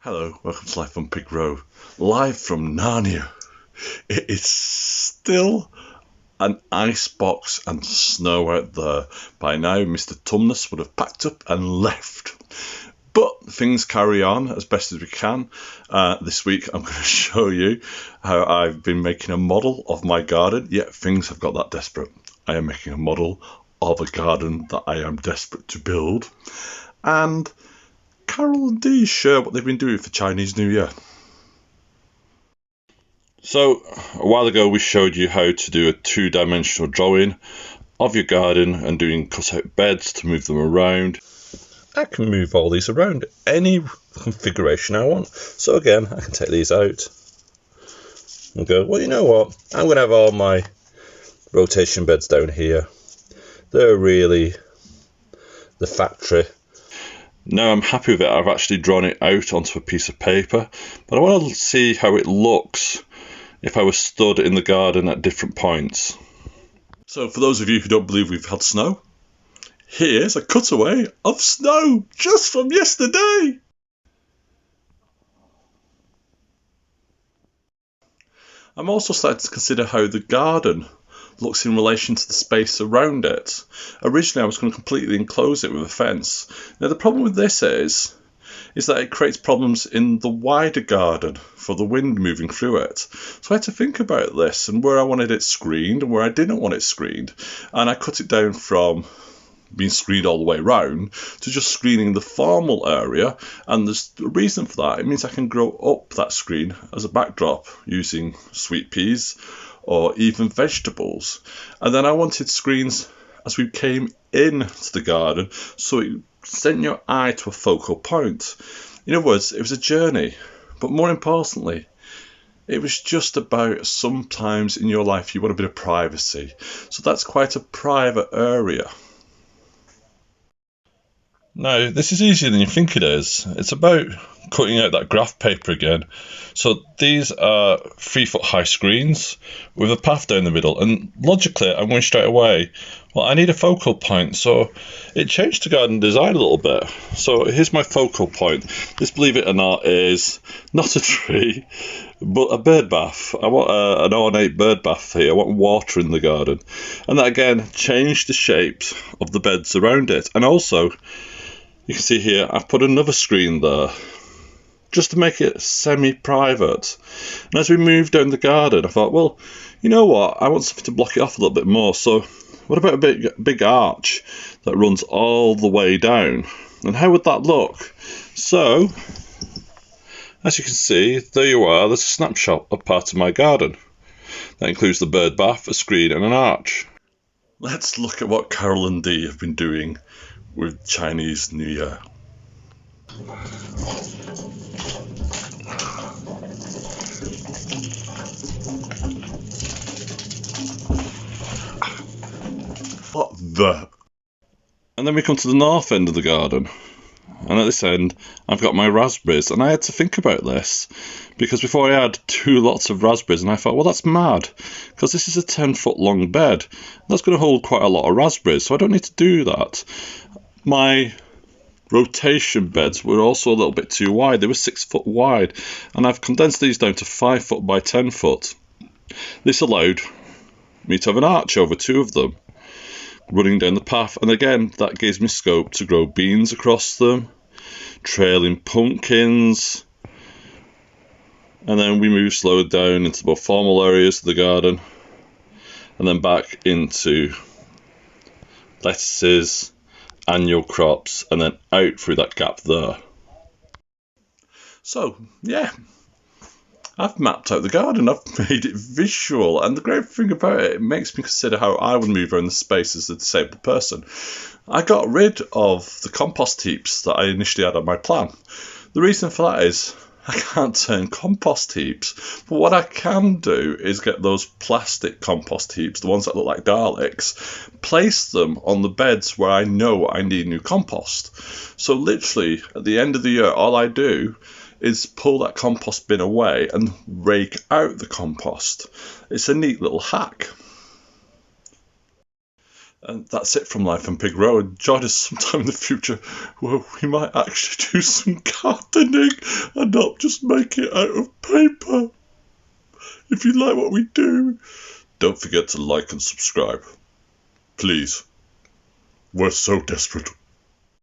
Hello, welcome to Life on Pig Row, live from Narnia. It is still an icebox and snow out there. By now, Mr. Tumnus would have packed up and left. But things carry on as best as we can. This week, I'm going to show you how I've been making a model of my garden, yet things have got that desperate. I am making a model of a garden that I am desperate to build. And Carol and Dee share what they've been doing for Chinese New Year. So, a while ago we showed you how to do a two-dimensional drawing of your garden and doing cut-out beds to move them around. I can move all these around any configuration I want. So again, I can take these out and go, well, you know what? I'm going to have all my rotation beds down here. They're really the factory. Now I'm happy with it. I've actually drawn it out onto a piece of paper, but I want to see how it looks if I was stood in the garden at different points. So for those of you who don't believe we've had snow, here's a cutaway of snow just from yesterday. I'm also starting to consider how the garden looks in relation to the space around it. Originally I was going to completely enclose it with a fence. Now the problem with this is that it creates problems in the wider garden for the wind moving through it. So I had to think about this and where I wanted it screened and where I didn't want it screened. And I cut it down from being screened all the way round to just screening the formal area, and there's a reason for that. It means I can grow up that screen as a backdrop using sweet peas or even vegetables. And then I wanted screens as we came into the garden so it sent your eye to a focal point. In other words, it was a journey, but more importantly, it was just about sometimes in your life you want a bit of privacy. So that's quite a private area. Now, this is easier than you think it is. It's about cutting out that graph paper again. So these are 3-foot high screens with a path down the middle. And logically, I'm going straight away, well, I need a focal point. So it changed the garden design a little bit. So here's my focal point. This, believe it or not, is not a tree, but a bird bath. I want an ornate bird bath here. I want water in the garden. And that, again, changed the shapes of the beds around it. And also, you can see here, I've put another screen there, just to make it semi-private. And as we moved down the garden, I thought, well, you know what? I want something to block it off a little bit more. So what about a big arch that runs all the way down? And how would that look? So, as you can see, there you are. There's a snapshot of part of my garden. That includes the bird bath, a screen, and an arch. Let's look at what Carol and Dee have been doing with Chinese New Year. What the? And then we come to the north end of the garden. And at this end, I've got my raspberries. And I had to think about this, because before I had 2 lots of raspberries, and I thought, well, that's mad, because this is a 10-foot long bed. That's going to hold quite a lot of raspberries, so I don't need to do that. My rotation beds were also a little bit too wide. They were 6 foot wide, and I've condensed these down to 5 foot by 10 foot. This allowed me to have an arch over 2 of them running down the path, and again that gives me scope to grow beans across them, trailing pumpkins, and then we move slow down into the more formal areas of the garden, and then back into lettuces, annual crops, and then out through that gap there. So yeah, I've mapped out the garden, I've made it visual, and the great thing about it, it makes me consider how I would move around the space as a disabled person. I got rid of the compost heaps that I initially had on my plan. The reason for that is I can't turn compost heaps, but what I can do is get those plastic compost heaps, the ones that look like Daleks, place them on the beds where I know I need new compost. So literally, at the end of the year, all I do is pull that compost bin away and rake out the compost. It's a neat little hack. And that's it from Life on Pig Row. And join us sometime in the future where we might actually do some gardening and not just make it out of paper. If you like what we do, don't forget to like and subscribe. Please. We're so desperate.